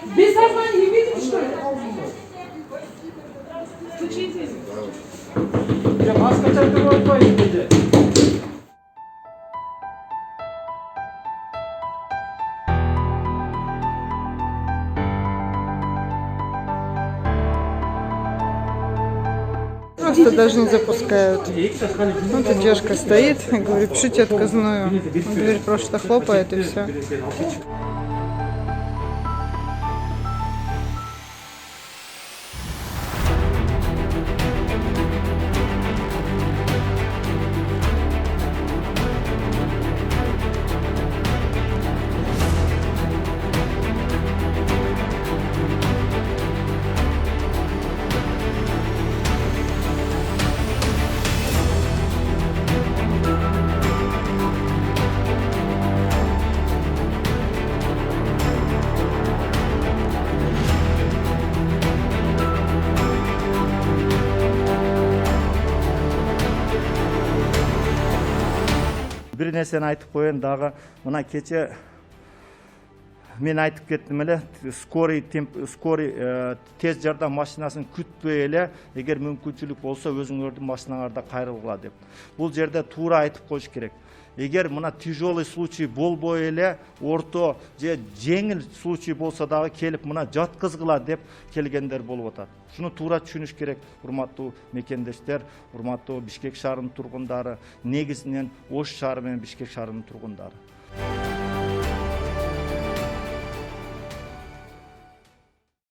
Без сознания не видите, что ли? Стучите. Ya maske takıp oturmayın gece. Просто даже не запускают. Вот эта девушка стоит и говорит, пишите отказную. Дверь просто хлопает и все. Bir neseni aytıp koyun dağı mına keçe men aytıp kettim ele skori tez jardam maşinaсын күтпөй эле эгер мүмкүнчүлүк болсо өзүңөрдүн машиналарда кайрылгыла деп. Бул жерде туура айтып коюш керек. Эгер мына тяжелый случай болбой эле орто же жеңил случай болсо дагы келип мына жаткызгыла деп келгендер болуп атат. Шуну туура түшүнүш керек, урматтуу мекендештер, урматтуу Бишкек шаарынын тургундары, негизинен Ош шаары менен Бишкек шаарынын тургундары.